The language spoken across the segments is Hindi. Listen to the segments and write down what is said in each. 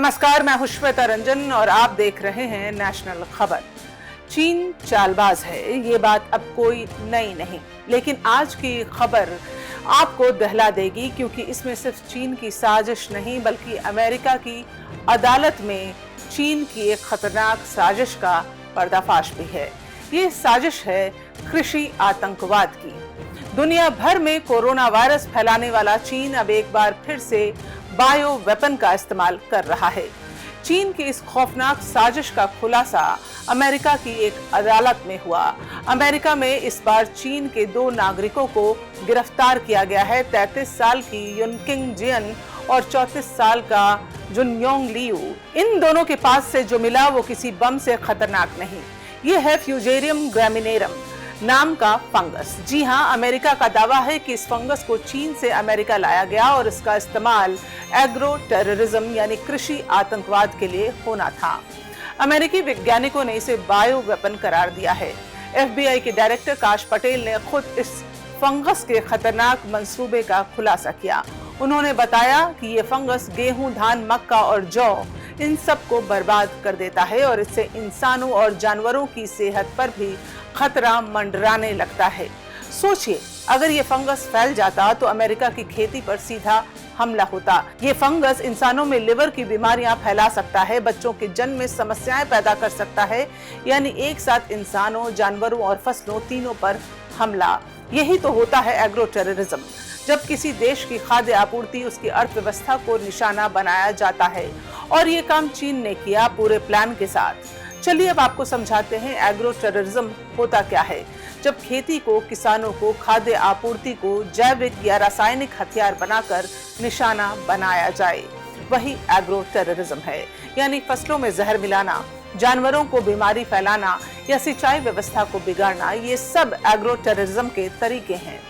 नमस्कार, मैं हूं श्वेता रंजन और आप देख रहे हैं नेशनल खबर। चीन चालबाज है, ये बात अब कोई नई नहीं, लेकिन आज की खबर आपको दहला देगी क्योंकि इसमें सिर्फ चीन की साजिश नहीं बल्कि अमेरिका की अदालत में चीन की एक खतरनाक साजिश का पर्दाफाश भी है। ये साजिश है कृषि आतंकवाद की। दुनिया भर में कोरोना वायरस फैलाने वाला चीन अब एक बार फिर से बायो वेपन का इस्तेमाल कर रहा है। चीन की इस खौफनाक साजिश का खुलासा अमेरिका की एक अदालत में हुआ। अमेरिका में इस बार चीन के 2 नागरिकों को गिरफ्तार किया गया है। 33 साल की युनकिंग जियन और 34 साल का जुनयोंग लियू। इन दोनों के पास से जो मिला वो किसी बम से खतरनाक नहीं, ये है फ्यूजेरियम ग्रामिनेरम नाम का फंगस। जी हाँ, अमेरिका का दावा है कि इस फंगस को चीन से अमेरिका लाया गया और इसका इस्तेमाल एग्रो टेररिज्म यानी कृषि आतंकवाद के लिए होना था। अमेरिकी वैज्ञानिकों ने इसे बायो वेपन करार दिया है। FBI के डायरेक्टर काश पटेल ने खुद इस फंगस के खतरनाक मंसूबे का खुलासा किया। उन्होंने बताया कि ये फंगस गेहूं, धान, मक्का और जौ इन सब को बर्बाद कर देता है और इससे इंसानों और जानवरों की सेहत पर भी खतरा मंडराने लगता है। सोचिए, अगर ये फंगस फैल जाता तो अमेरिका की खेती पर सीधा हमला होता। ये फंगस इंसानों में लिवर की बीमारियां फैला सकता है, बच्चों के जन्म में समस्याएं पैदा कर सकता है, यानी एक साथ इंसानों, जानवरों और फसलों तीनों पर हमला। यही तो होता है एग्रो टेररिज्म, जब किसी देश की खाद्य आपूर्ति, उसकी अर्थव्यवस्था को निशाना बनाया जाता है। और ये काम चीन ने किया पूरे प्लान के साथ। चलिए अब आपको समझाते हैं एग्रो टेररिज्म होता क्या है। जब खेती को, किसानों को, खाद्य आपूर्ति को जैविक या रासायनिक हथियार बनाकर निशाना बनाया जाए, वही एग्रो टेररिज्म है। यानी फसलों में जहर मिलाना, जानवरों को बीमारी फैलाना या सिंचाई व्यवस्था को बिगाड़ना, ये सब एग्रो टेररिज्म के तरीके हैं।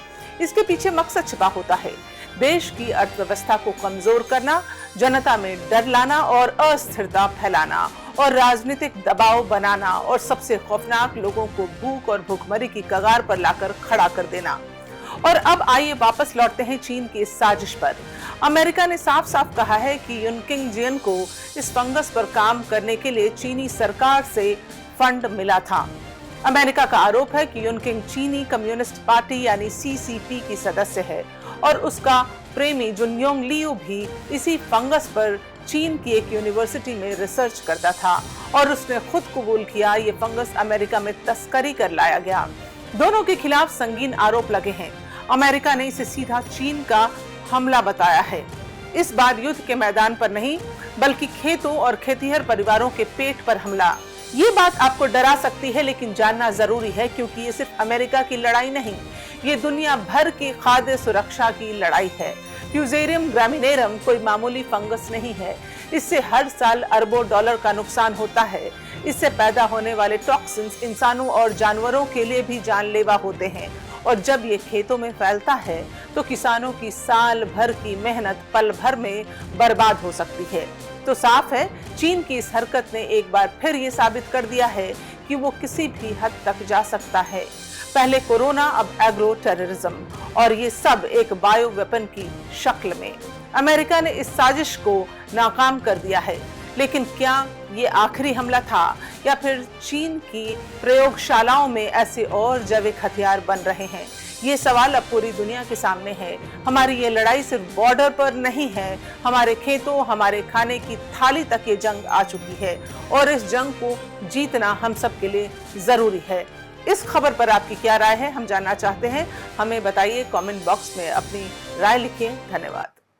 इसके पीछे मकसद छिपा होता है, देश की अर्थव्यवस्था को कमजोर करना, जनता में डर लाना और अस्थिरता फैलाना और राजनीतिक दबाव बनाना और सबसे खौफनाक, लोगों को भूख और भूखमरी की कगार पर लाकर खड़ा कर देना। और अब आइए वापस लौटते हैं चीन की इस साजिश पर। अमेरिका ने साफ साफ कहा है कि युनकिंग जियन को इस फंगस पर काम करने के लिए चीनी सरकार से फंड मिला था। अमेरिका का आरोप है कि युनकिंग चीनी कम्युनिस्ट पार्टी यानी CCP की सदस्य है और उसका प्रेमी जुनयोंग लियू भी इसी फंगस पर चीन की एक यूनिवर्सिटी में रिसर्च करता था और उसने खुद कबूल किया ये फंगस अमेरिका में तस्करी कर लाया गया। दोनों के खिलाफ संगीन आरोप लगे हैं। अमेरिका ने इसे सीधा चीन का हमला बताया है। इस बार युद्ध के मैदान पर नहीं बल्कि खेतों और खेतिहर परिवारों के पेट पर हमला। ये बात आपको डरा सकती है, लेकिन जानना जरूरी है क्योंकि ये सिर्फ अमेरिका की लड़ाई नहीं, ये दुनिया भर की खाद्य सुरक्षा की लड़ाई है। फ्यूजेरियम ग्रामिनेरम कोई मामूली फंगस नहीं है। इससे हर साल अरबों डॉलर का नुकसान होता है। इससे पैदा होने वाले टॉक्सिन्स इंसानों और जानवरों के लिए भी जानलेवा होते हैं और जब ये खेतों में फैलता है तो किसानों की साल भर की मेहनत पल भर में बर्बाद हो सकती है। तो साफ है, चीन की इस हरकत ने एक बार फिर ये साबित कर दिया है कि वो किसी भी हद तक जा सकता है। पहले कोरोना, अब एग्रो टेररिज्म, और ये सब एक बायो वेपन की शक्ल में। अमेरिका ने इस साजिश को नाकाम कर दिया है, लेकिन क्या ये आखिरी हमला था या फिर चीन की प्रयोगशालाओं में ऐसे और जैविक हथियार बन रहे हैं? ये सवाल अब पूरी दुनिया के सामने है। हमारी ये लड़ाई सिर्फ बॉर्डर पर नहीं है, हमारे खेतों, हमारे खाने की थाली तक ये जंग आ चुकी है और इस जंग को जीतना हम सब के लिए जरूरी है। इस खबर पर आपकी क्या राय है, हम जानना चाहते हैं। हमें बताइए, कमेंट बॉक्स में अपनी राय लिखिए। धन्यवाद।